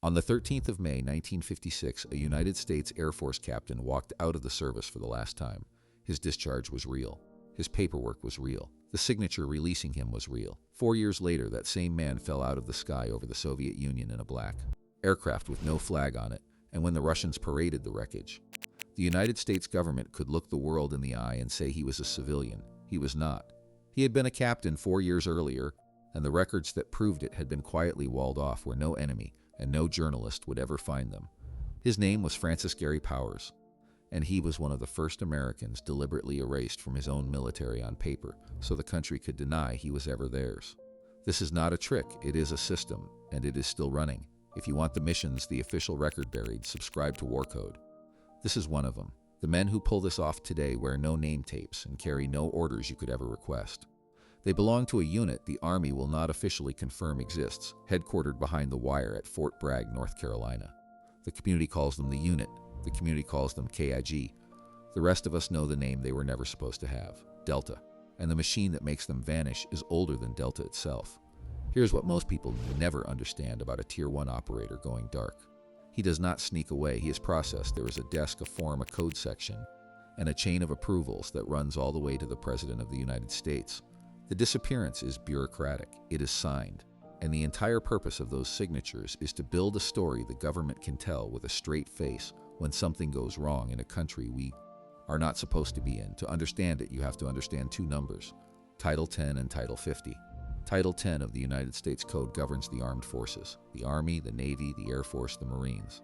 On the 13th of May, 1956, a United States Air Force captain walked out of the service for the last time. His discharge was real. His paperwork was real. The signature releasing him was real. 4 years later, that same man fell out of the sky over the Soviet Union in a black aircraft with no flag on it, and when the Russians paraded the wreckage, the United States government could look the world in the eye and say he was a civilian. He was not. He had been a captain 4 years earlier, and the records that proved it had been quietly walled off where no enemy and no journalist would ever find them. His name was Francis Gary Powers, and he was one of the first Americans deliberately erased from his own military on paper so the country could deny he was ever theirs. This is not a trick, it is a system, and it is still running. If you want the missions the official record buried, subscribe to War Code. This is one of them. The men who pull this off today wear no name tapes and carry no orders you could ever request. They belong to a unit the Army will not officially confirm exists, headquartered behind the wire at Fort Bragg, North Carolina. The community calls them the unit. The community calls them KIG. The rest of us know the name they were never supposed to have, Delta. And the machine that makes them vanish is older than Delta itself. Here's what most people never understand about a Tier 1 operator going dark. He does not sneak away, he is processed. There is a desk, a form, a code section, and a chain of approvals that runs all the way to the President of the United States. The disappearance is bureaucratic, it is signed, and the entire purpose of those signatures is to build a story the government can tell with a straight face when something goes wrong in a country we are not supposed to be in. To understand it, you have to understand two numbers, Title 10 and Title 50. Title 10 of the United States Code governs the armed forces, the Army, the Navy, the Air Force, the Marines.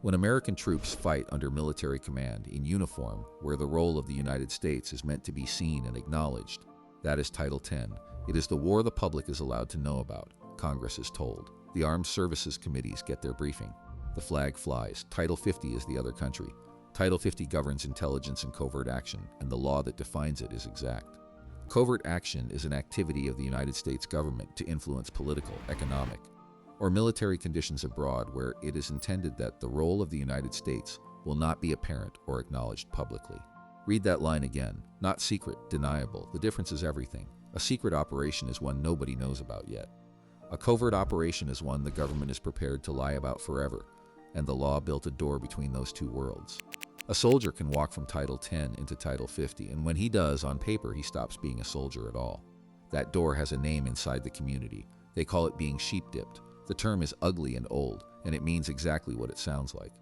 When American troops fight under military command in uniform, where the role of the United States is meant to be seen and acknowledged, that is Title 10. It is the war the public is allowed to know about. Congress is told. The Armed Services Committees get their briefing. The flag flies. Title 50 is the other country. Title 50 governs intelligence and covert action, and the law that defines it is exact. Covert action is an activity of the United States government to influence political, economic, or military conditions abroad where it is intended that the role of the United States will not be apparent or acknowledged publicly. Read that line again. Not secret, deniable. The difference is everything. A secret operation is one nobody knows about yet. A covert operation is one the government is prepared to lie about forever, and the law built a door between those two worlds. A soldier can walk from Title 10 into Title 50, and when he does, on paper, he stops being a soldier at all. That door has a name inside the community. They call it being sheep-dipped. The term is ugly and old, and it means exactly what it sounds like.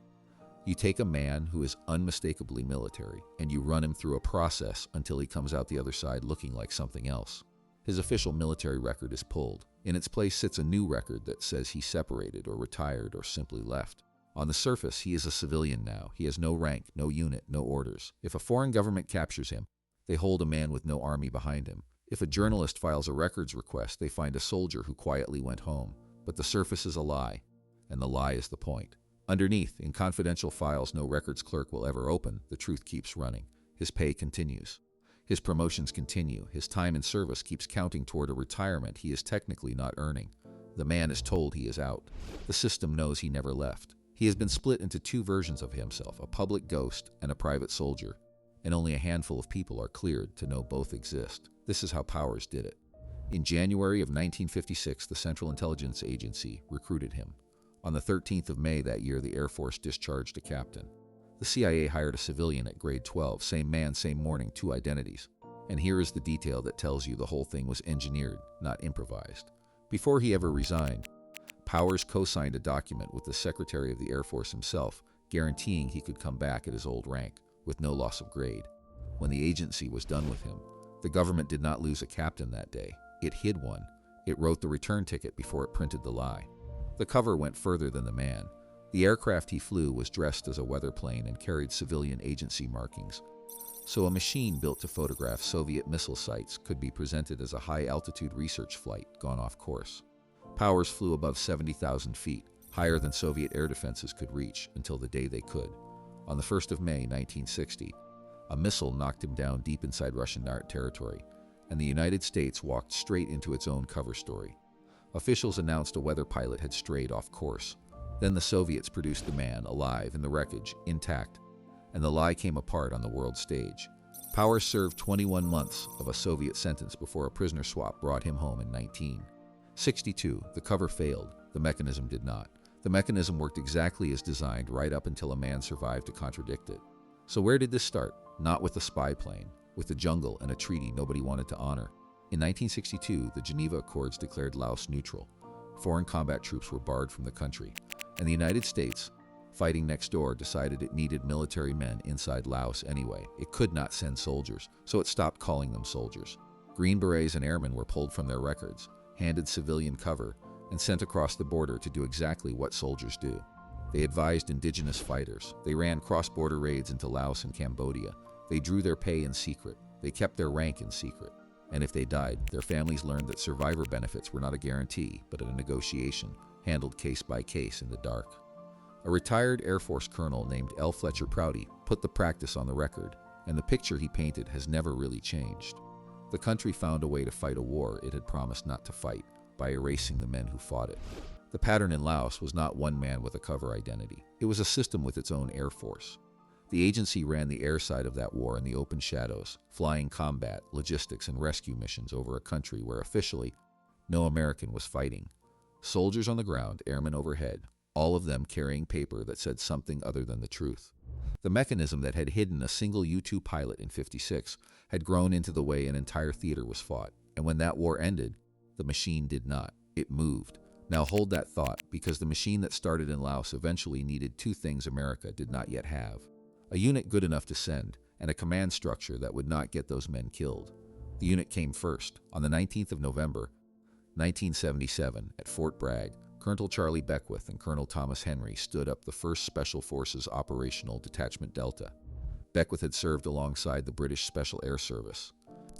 You take a man who is unmistakably military, and you run him through a process until he comes out the other side looking like something else. His official military record is pulled. In its place sits a new record that says he separated or retired or simply left. On the surface, he is a civilian now. He has no rank, no unit, no orders. If a foreign government captures him, they hold a man with no army behind him. If a journalist files a records request, they find a soldier who quietly went home. But the surface is a lie, and the lie is the point. Underneath, in confidential files no records clerk will ever open, the truth keeps running. His pay continues. His promotions continue. His time in service keeps counting toward a retirement he is technically not earning. The man is told he is out. The system knows he never left. He has been split into two versions of himself, a public ghost and a private soldier, and only a handful of people are cleared to know both exist. This is how Powers did it. In January of 1956, the Central Intelligence Agency recruited him. On the 13th of May that year, the Air Force discharged a captain. The CIA hired a civilian at grade 12, same man, same morning, two identities. And here is the detail that tells you the whole thing was engineered, not improvised. Before he ever resigned, Powers co-signed a document with the Secretary of the Air Force himself, guaranteeing he could come back at his old rank, with no loss of grade. When the agency was done with him, the government did not lose a captain that day. It hid one. It wrote the return ticket before it printed the lie. The cover went further than the man. The aircraft he flew was dressed as a weather plane and carried civilian agency markings. So a machine built to photograph Soviet missile sites could be presented as a high-altitude research flight gone off course. Powers flew above 70,000 feet, higher than Soviet air defenses could reach until the day they could. On the 1st of May, 1960, a missile knocked him down deep inside Russian territory, and the United States walked straight into its own cover story. Officials announced a weather pilot had strayed off course. Then the Soviets produced the man, alive, in the wreckage, intact, and the lie came apart on the world stage. Powers served 21 months of a Soviet sentence before a prisoner swap brought him home in 1962. The cover failed. The mechanism did not. The mechanism worked exactly as designed right up until a man survived to contradict it. So where did this start? Not with the spy plane, with the jungle and a treaty nobody wanted to honor. In 1962, the Geneva Accords declared Laos neutral. Foreign combat troops were barred from the country, and the United States, fighting next door, decided it needed military men inside Laos anyway. It could not send soldiers, so it stopped calling them soldiers. Green Berets and airmen were pulled from their records, handed civilian cover, and sent across the border to do exactly what soldiers do. They advised indigenous fighters. They ran cross-border raids into Laos and Cambodia. They drew their pay in secret. They kept their rank in secret. And if they died, their families learned that survivor benefits were not a guarantee, but a negotiation, handled case by case in the dark. A retired Air Force colonel named L. Fletcher Prouty put the practice on the record, and the picture he painted has never really changed. The country found a way to fight a war it had promised not to fight, by erasing the men who fought it. The pattern in Laos was not one man with a cover identity. It was a system with its own air force. The agency ran the air side of that war in the open shadows, flying combat, logistics, and rescue missions over a country where officially no American was fighting. Soldiers on the ground, airmen overhead, all of them carrying paper that said something other than the truth. The mechanism that had hidden a single U-2 pilot in '56 had grown into the way an entire theater was fought, and when that war ended, the machine did not. It moved. Now hold that thought, because the machine that started in Laos eventually needed two things America did not yet have: a unit good enough to send, and a command structure that would not get those men killed. The unit came first. On the 19th of November, 1977, at Fort Bragg, Colonel Charlie Beckwith and Colonel Thomas Henry stood up the 1st Special Forces Operational Detachment Delta. Beckwith had served alongside the British Special Air Service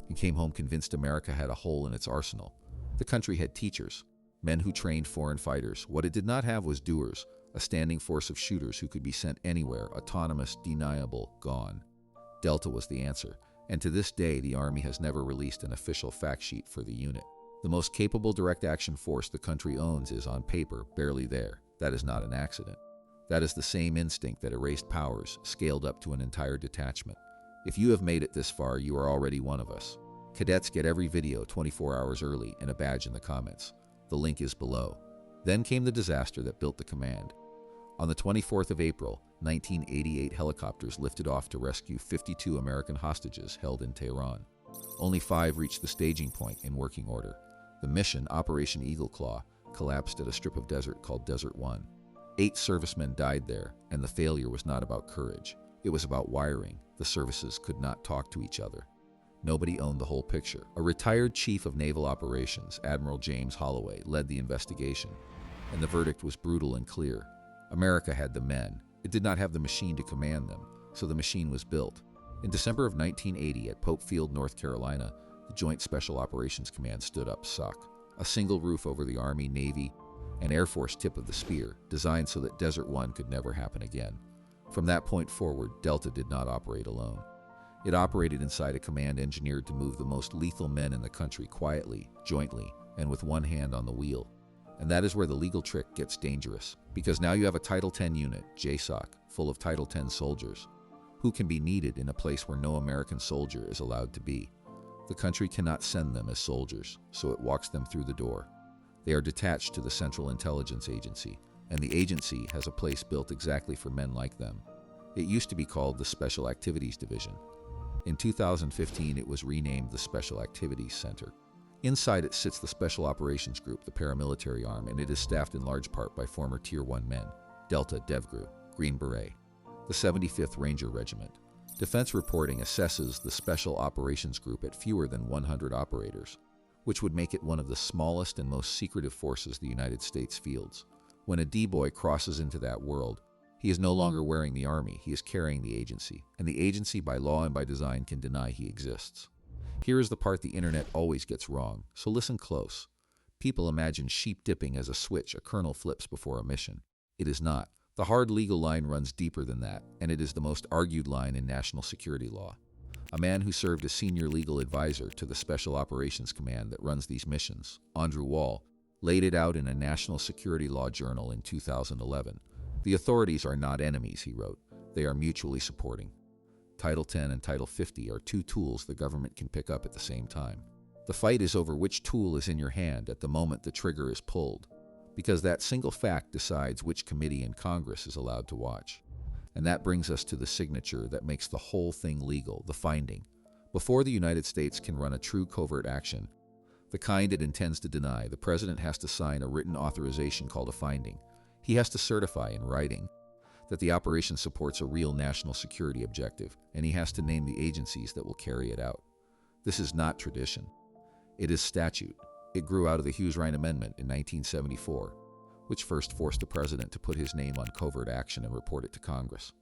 and came home convinced America had a hole in its arsenal. The country had teachers, men who trained foreign fighters. What it did not have was doers, a standing force of shooters who could be sent anywhere, autonomous, deniable, gone. Delta was the answer, and to this day the Army has never released an official fact sheet for the unit. The most capable direct action force the country owns is, on paper, barely there. That is not an accident. That is the same instinct that erased Powers, scaled up to an entire detachment. If you have made it this far, you are already one of us. Cadets get every video 24 hours early and a badge in the comments. The link is below. Then came the disaster that built the command. On the 24th of April, 1988 helicopters lifted off to rescue 52 American hostages held in Tehran. Only 5 reached the staging point in working order. The mission, Operation Eagle Claw, collapsed at a strip of desert called Desert 1. 8 servicemen died there, and the failure was not about courage. It was about wiring. The services could not talk to each other. Nobody owned the whole picture. A retired chief of naval operations, Admiral James Holloway, led the investigation, and the verdict was brutal and clear. America had the men. It did not have the machine to command them, so the machine was built. In December of 1980 at Pope Field, North Carolina, the Joint Special Operations Command stood up SOC, a single roof over the Army, Navy, and Air Force tip of the spear, designed so that Desert 1 could never happen again. From that point forward, Delta did not operate alone. It operated inside a command engineered to move the most lethal men in the country quietly, jointly, and with one hand on the wheel. And that is where the legal trick gets dangerous, because now you have a Title 10 unit, JSOC, full of Title 10 soldiers, who can be needed in a place where no American soldier is allowed to be. The country cannot send them as soldiers, so it walks them through the door. They are detached to the Central Intelligence Agency, and the agency has a place built exactly for men like them. It used to be called the Special Activities Division. In 2015, it was renamed the Special Activities Center. Inside it sits the Special Operations Group, the paramilitary arm, and it is staffed in large part by former Tier 1 men, Delta, DevGru, Green Beret, the 75th Ranger Regiment. Defense Reporting assesses the Special Operations Group at fewer than 100 operators, which would make it one of the smallest and most secretive forces the United States fields. When a D-boy crosses into that world, he is no longer wearing the Army, he is carrying the agency, and the agency by law and by design can deny he exists. Here is the part the internet always gets wrong, so listen close. People imagine sheep dipping as a switch a colonel flips before a mission. It is not. The hard legal line runs deeper than that, and it is the most argued line in national security law. A man who served as senior legal advisor to the Special Operations Command that runs these missions, Andrew Wall, laid it out in a National Security Law Journal in 2011. The authorities are not enemies, he wrote. They are mutually supporting. Title 10 and Title 50 are 2 tools the government can pick up at the same time. The fight is over which tool is in your hand at the moment the trigger is pulled. because that single fact decides which committee in Congress is allowed to watch. And that brings us to the signature that makes the whole thing legal, the finding. Before the United States can run a true covert action, the kind it intends to deny, the president has to sign a written authorization called a finding. He has to certify in writing that the operation supports a real national security objective, and he has to name the agencies that will carry it out. This is not tradition. It is statute. It grew out of the Hughes-Rhine Amendment in 1974, which first forced the president to put his name on covert action and report it to Congress.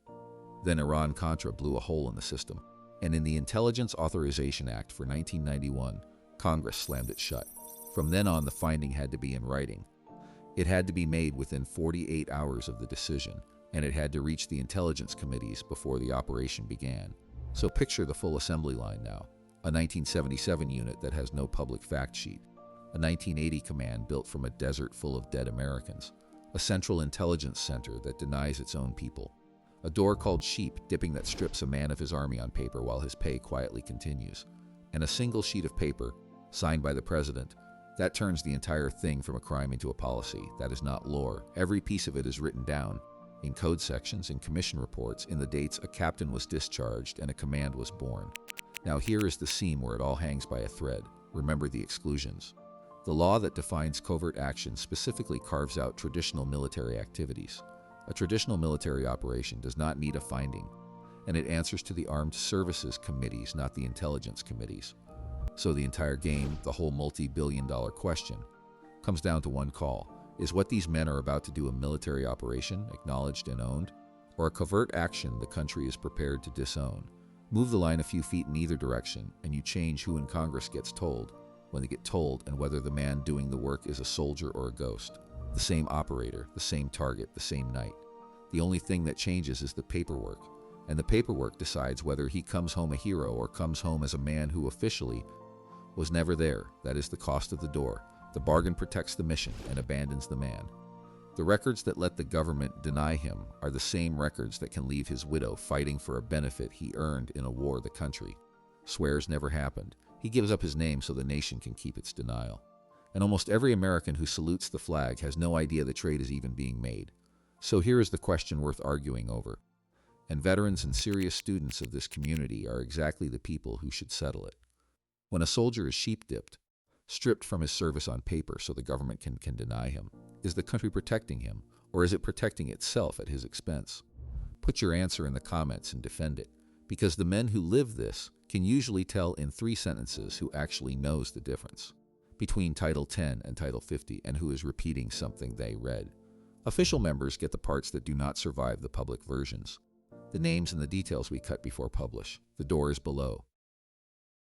Then Iran-Contra blew a hole in the system, and in the Intelligence Authorization Act for 1991, Congress slammed it shut. From then on, the finding had to be in writing. It had to be made within 48 hours of the decision, and it had to reach the intelligence committees before the operation began. So picture the full assembly line now. A 1977 unit that has no public fact sheet. A 1980 command built from a desert full of dead Americans. A central intelligence center that denies its own people. A door called Sheep dipping that strips a man of his army on paper while his pay quietly continues. And a single sheet of paper, signed by the president, that turns the entire thing from a crime into a policy. That is not lore. Every piece of it is written down, in code sections, in commission reports, in the dates a captain was discharged and a command was born. Now here is the seam where it all hangs by a thread. Remember the exclusions. The law that defines covert action specifically carves out traditional military activities. A traditional military operation does not need a finding, and it answers to the armed services committees, not the intelligence committees. So the entire game, the whole multi-billion-dollar question, comes down to one call. Is what these men are about to do a military operation, acknowledged and owned, or a covert action the country is prepared to disown? Move the line a few feet in either direction, and you change who in Congress gets told, when they get told, and whether the man doing the work is a soldier or a ghost. The same operator, the same target, the same night. The only thing that changes is the paperwork, and the paperwork decides whether he comes home a hero or comes home as a man who officially was never there. That is the cost of the door. The bargain protects the mission and abandons the man. The records that let the government deny him are the same records that can leave his widow fighting for a benefit he earned in a war the country swears never happened. He gives up his name so the nation can keep its denial. And almost every American who salutes the flag has no idea the trade is even being made. So here is the question worth arguing over. And veterans and serious students of this community are exactly the people who should settle it. When a soldier is sheep-dipped, stripped from his service on paper so the government can deny him, is the country protecting him, or is it protecting itself at his expense? Put your answer in the comments and defend it, because the men who live this can usually tell in 3 sentences who actually knows the difference between Title 10 and Title 50 and who is repeating something they read. Official members get the parts that do not survive the public versions. The names and the details we cut before publish. The door is below.